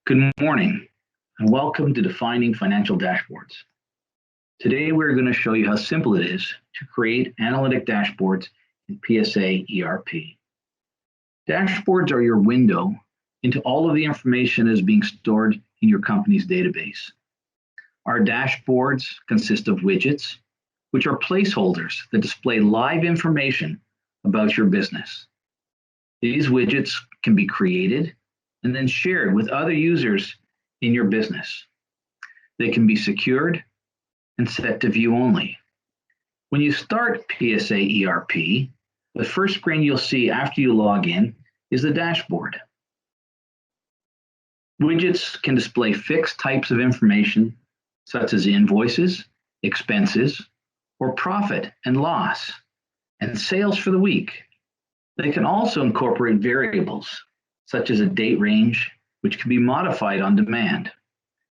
Good morning, and welcome to Defining Financial Dashboards. Today, we're going to show you how simple it is to create analytic dashboards in PSA ERP. Dashboards are your window into all of the information that is being stored in your company's database. Our dashboards consist of widgets, which are placeholders that display live information about your business. These widgets can be created and then shared with other users in your business. They can be secured and set to view only. When you start PSA ERP, the first screen you'll see after you log in is the dashboard. Widgets can display fixed types of information, such as invoices, expenses, or profit and loss, and sales for the week. They can also incorporate variables, such as a date range, which can be modified on demand,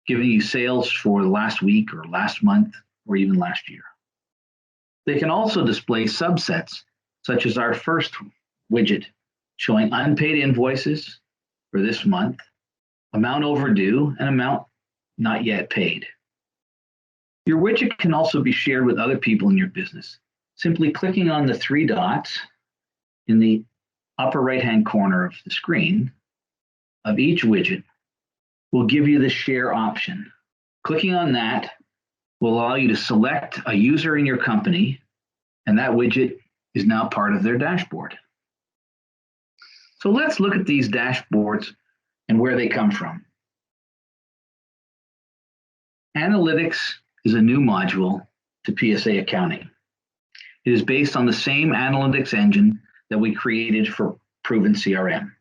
giving you sales for the last week or last month or even last year. They can also display subsets, such as our first widget, showing unpaid invoices for this month, amount overdue, and amount not yet paid. Your widget can also be shared with other people in your business. Simply clicking on the three dots in the upper right-hand corner of the screen of each widget will give you the share option. Clicking on that will allow you to select a user in your company, and that widget is now part of their dashboard. So let's look at these dashboards and where they come from. Analytics is a new module to PSA accounting. It is based on the same analytics engine that we created for Proven CRM.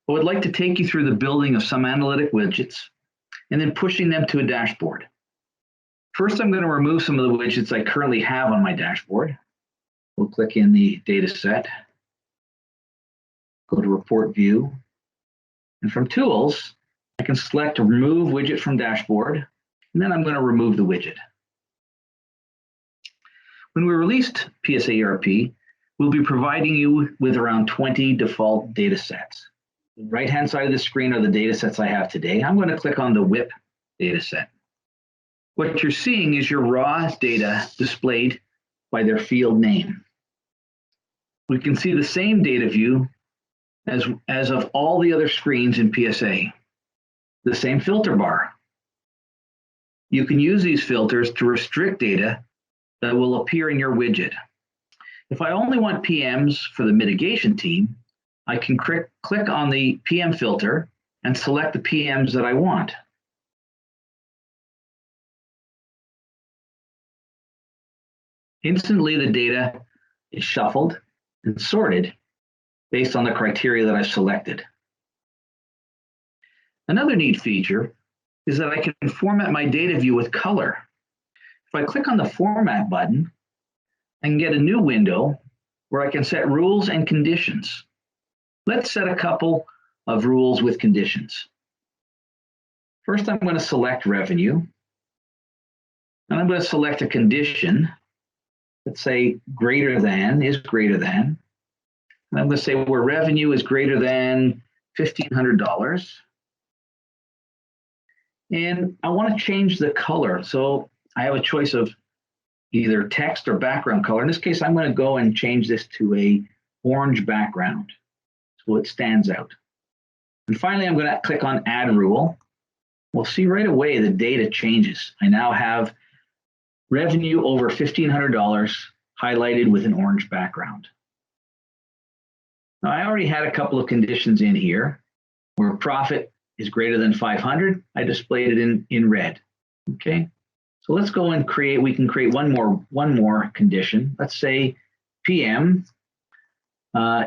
I would like to take you through the building of some analytic widgets and then pushing them to a dashboard. First, I'm going to remove some of the widgets I currently have on my dashboard. We'll click in the data set, go to Report View, and from Tools, I can select to remove widget from dashboard, and then I'm going to remove the widget. When we released PSA ERP, we'll be providing you with around 20 default data sets. The right-hand side of the screen are the data sets I have today. I'm going to click on the WIP data set. What you're seeing is your raw data displayed by their field name. We can see the same data view as of all the other screens in PSA. The same filter bar. You can use these filters to restrict data that will appear in your widget. If I only want PMs for the mitigation team, I can click on the PM filter and select the PMs that I want. Instantly, the data is shuffled and sorted based on the criteria that I've selected. Another neat feature is that I can format my data view with color. If I click on the Format button, I can get a new window where I can set rules and conditions. Let's set a couple of rules with conditions. First, I'm going to select revenue, and I'm going to select a condition. Let's say greater than is greater than. And I'm going to say where revenue is greater than $1,500. And I want to change the color. So I have a choice of either text or background color. In this case, I'm going to go and change this to a orange background so it stands out. And finally, I'm going to click on Add Rule. We'll see right away the data changes. I now have revenue over $1,500 highlighted with an orange background. Now, I already had a couple of conditions in here where profit is greater than 500. I displayed it in red. Okay. So let's go and we can create one more condition. Let's say PM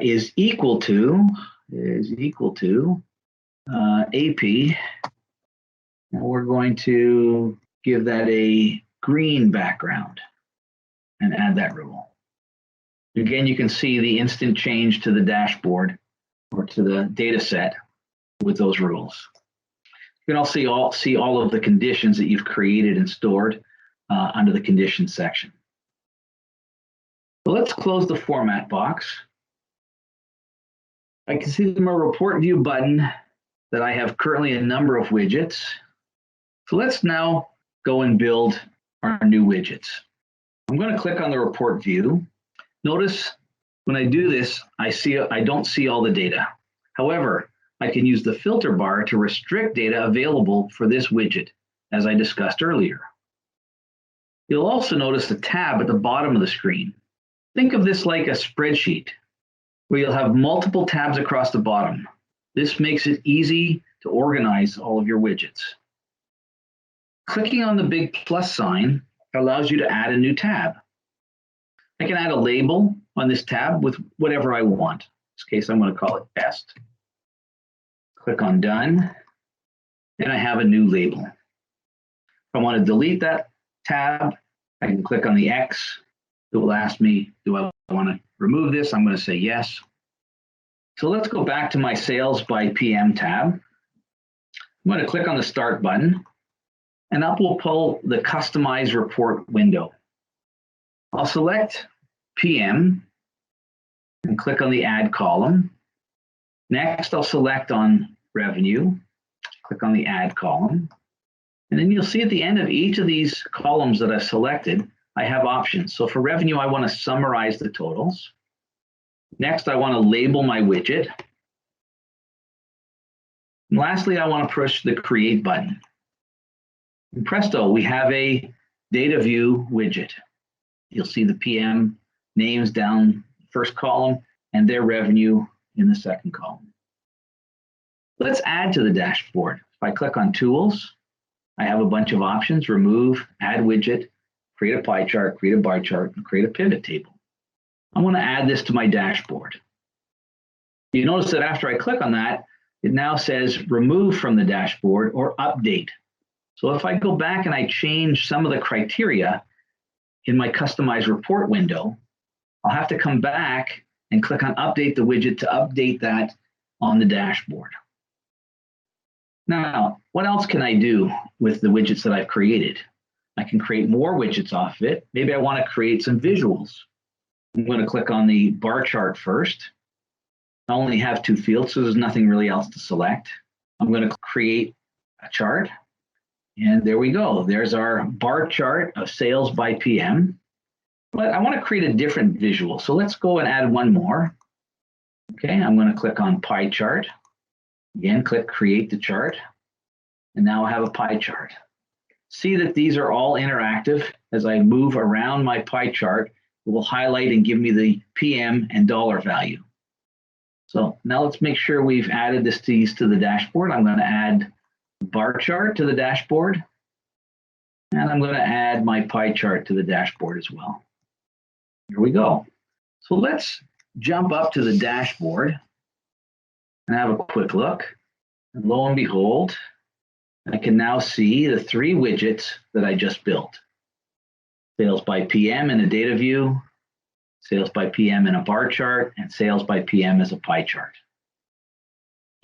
is equal to AP. And we're going to give that a green background and add that rule. Again, you can see the instant change to the dashboard or to the data set with those rules. You can also see all of the conditions that you've created and stored under the conditions section. So let's close the format box. I can see my report view button that I have currently a number of widgets. So let's now go and build our new widgets. I'm going to click on the report view. Notice when I do this, I don't see all the data. However, I can use the filter bar to restrict data available for this widget, as I discussed earlier. You'll also notice the tab at the bottom of the screen. Think of this like a spreadsheet, where you'll have multiple tabs across the bottom. This makes it easy to organize all of your widgets. Clicking on the big plus sign allows you to add a new tab. I can add a label on this tab with whatever I want. In this case, I'm going to call it best. Click on done, and I have a new label. If I want to delete that tab, I can click on the X. It will ask me, do I want to remove this? I'm going to say yes. So let's go back to my Sales by PM tab. I'm going to click on the Start button, and up will pull the Customize Report window. I'll select PM and click on the Add column. Next, I'll select on Revenue, click on the Add column. And then you'll see at the end of each of these columns that I've selected, I have options. So for Revenue, I want to summarize the totals. Next, I want to label my widget. And lastly, I want to push the Create button. And presto, we have a Data View widget. You'll see the PM names down the first column and their revenue in the second column. Let's add to the dashboard. If I click on Tools, I have a bunch of options: remove, add widget, create a pie chart, create a bar chart, and create a pivot table. I want to add this to my dashboard. You notice that after I click on that, it now says remove from the dashboard or update. So if I go back and I change some of the criteria in my Customize Report window, I'll have to come back and click on Update the widget to update that on the dashboard. Now, what else can I do with the widgets that I've created? I can create more widgets off of it. Maybe I want to create some visuals. I'm going to click on the bar chart first. I only have 2 fields, so there's nothing really else to select. I'm going to create a chart. And there we go. There's our bar chart of Sales by PM. But I want to create a different visual. So let's go and add one more. Okay, I'm going to click on Pie Chart. Again, click Create the Chart. And now I have a pie chart. See that these are all interactive. As I move around my pie chart, it will highlight and give me the PM and dollar value. So now let's make sure we've added these to the dashboard. I'm going to add bar chart to the dashboard. And I'm going to add my pie chart to the dashboard as well. Here we go. So let's jump up to the dashboard and have a quick look. And lo and behold, I can now see the 3 widgets that I just built. Sales by PM in a data view, Sales by PM in a bar chart, and Sales by PM as a pie chart.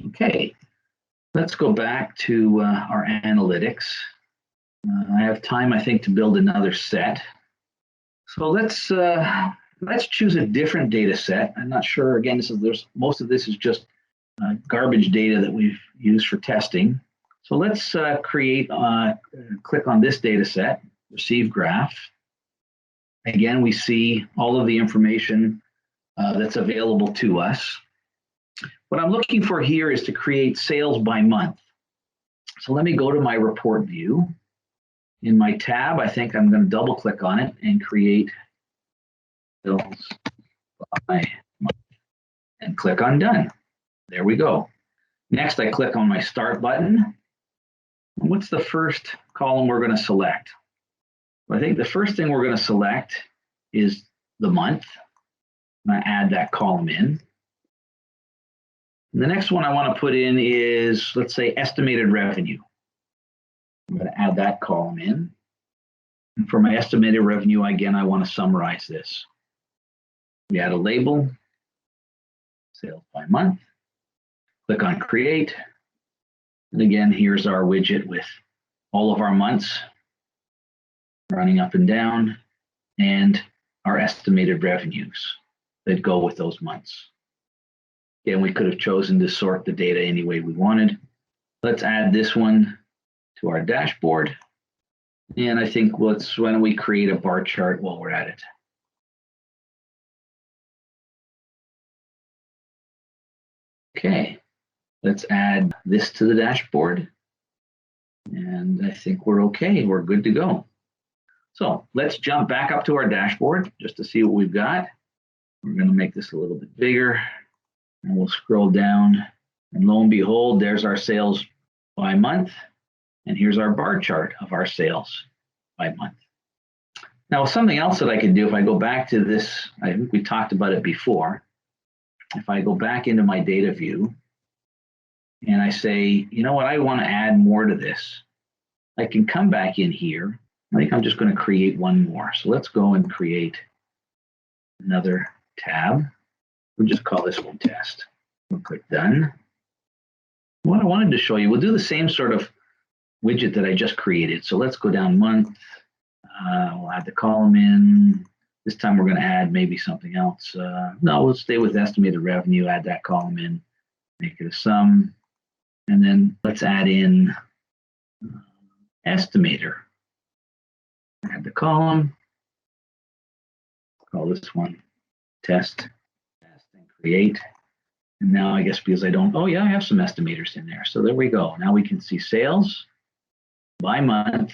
Okay, let's go back to our analytics. I have time, I think, to build another set. So let's choose a different data set. I'm not sure. Again, most of this is just garbage data that we've used for testing. So let's click on this data set, receive graph. Again, we see all of the information that's available to us. What I'm looking for here is to create sales by month. So let me go to my report view. In my tab, I think I'm going to double click on it and create sales by month and click on done. There we go. Next, I click on my start button. And what's the first column we're going to select? Well, I think the first thing we're going to select is the month. I'm going to add that column in. And the next one I want to put in is, let's say, estimated revenue. I'm going to add that column in. And for my estimated revenue, again, I want to summarize this. We add a label, sales by month. Click on Create. And again, here's our widget with all of our months running up and down and our estimated revenues that go with those months. Again, we could have chosen to sort the data any way we wanted. Let's add this one to our dashboard. And I think why don't we create a bar chart while we're at it. Okay, let's add this to the dashboard. And I think we're okay, we're good to go. So let's jump back up to our dashboard just to see what we've got. We're gonna make this a little bit bigger and we'll scroll down and lo and behold, there's our sales by month. And here's our bar chart of our sales by month. Now, something else that I can do if I go back to this, I think we talked about it before. If I go back into my data view and I say, you know what, I want to add more to this, I can come back in here. I think I'm just going to create one more. So let's go and create another tab. We'll just call this one test. We'll click done. What I wanted to show you, we'll do the same sort of widget that I just created. So let's go down month. We'll add the column in. This time we're going to add maybe something else. No, we'll stay with estimated revenue, add that column in, make it a sum. And then let's add in estimator. Add the column. Call this one test and create. And now I guess because I don't, oh yeah, I have some estimators in there. So there we go. Now we can see sales by month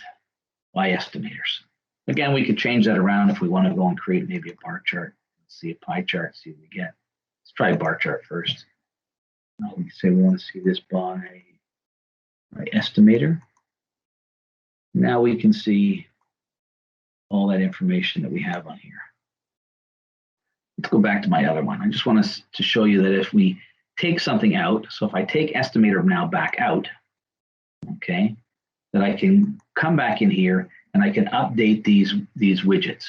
by estimators. Again, we could change that around if we want to go and create maybe a bar chart. Let's see a pie chart, see what we get. Let's try a bar chart first. Now we can say we want to see this by estimator. Now we can see all that information that we have on here. Let's go back to my other one. I just want to show you that if we take something out, so if I take estimator now back out, okay, that I can come back in here and I can update these widgets.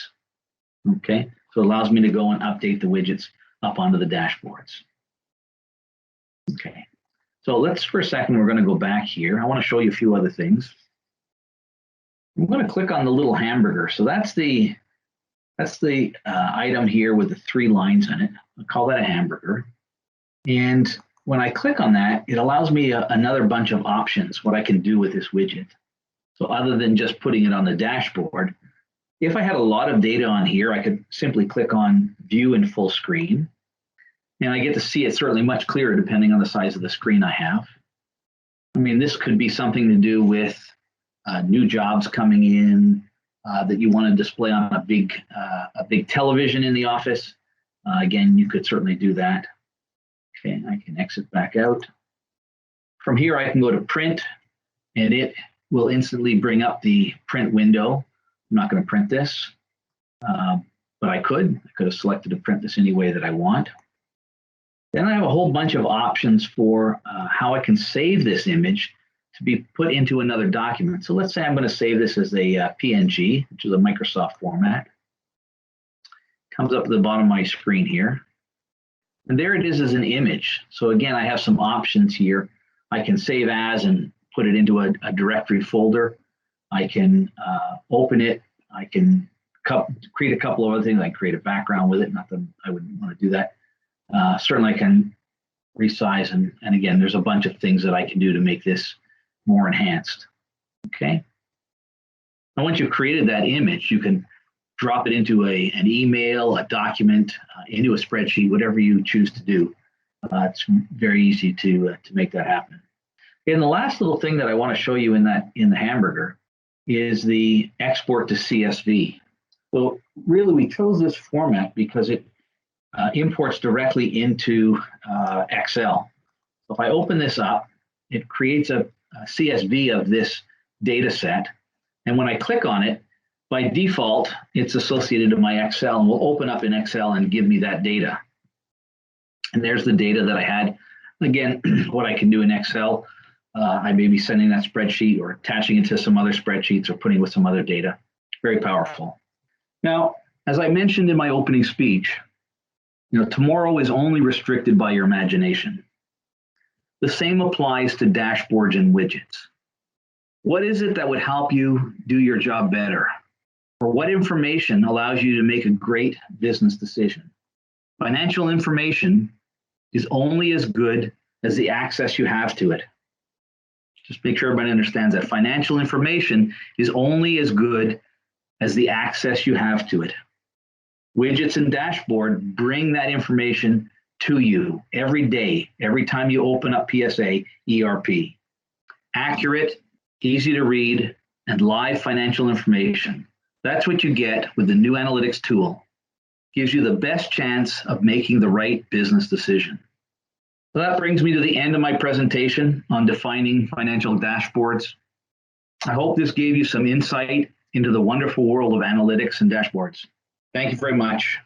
Okay, so it allows me to go and update the widgets up onto the dashboards. Okay, so let's for a second, we're going to go back here. I want to show you a few other things. I'm going to click on the little hamburger. So that's the item here with the 3 lines in it. I'll call that a hamburger. And when I click on that, it allows me another bunch of options, what I can do with this widget. So other than just putting it on the dashboard, if I had a lot of data on here, I could simply click on view in full screen. And I get to see it certainly much clearer depending on the size of the screen I have. I mean, this could be something to do with new jobs coming in that you want to display on a big television in the office. Again, you could certainly do that. Okay, I can exit back out. From here, I can go to print, and it will instantly bring up the print window. I'm not going to print this, but I could have selected to print this any way that I want. Then I have a whole bunch of options for how I can save this image to be put into another document. So let's say I'm going to save this as a PNG, which is a Microsoft format. Comes up at the bottom of my screen here. And there it is as an image. So again, I have some options here. I can save as and put it into a directory folder. I can open it. I can create a couple of other things. I can create a background with it. Not that I wouldn't want to do that. Certainly I can resize. And again, there's a bunch of things that I can do to make this more enhanced. Okay. Now, once you've created that image, you can drop it into an email, a document, into a spreadsheet, whatever you choose to do. It's very easy to make that happen. And the last little thing that I want to show you in the hamburger is the export to CSV. So really, we chose this format because it imports directly into Excel. So if I open this up, it creates a CSV of this data set. And when I click on it, by default, it's associated to my Excel and will open up in Excel and give me that data. And there's the data that I had. Again, what I can do in Excel, I may be sending that spreadsheet or attaching it to some other spreadsheets or putting with some other data. Very powerful. Now, as I mentioned in my opening speech, tomorrow is only restricted by your imagination. The same applies to dashboards and widgets. What is it that would help you do your job better? Or what information allows you to make a great business decision? Financial information is only as good as the access you have to it. Just make sure everybody understands that financial information is only as good as the access you have to it. Widgets and dashboard bring that information to you every day, every time you open up PSA ERP. Accurate, easy to read, and live financial information. That's what you get with the new analytics tool. Gives you the best chance of making the right business decision. So that brings me to the end of my presentation on defining financial dashboards. I hope this gave you some insight into the wonderful world of analytics and dashboards. Thank you very much.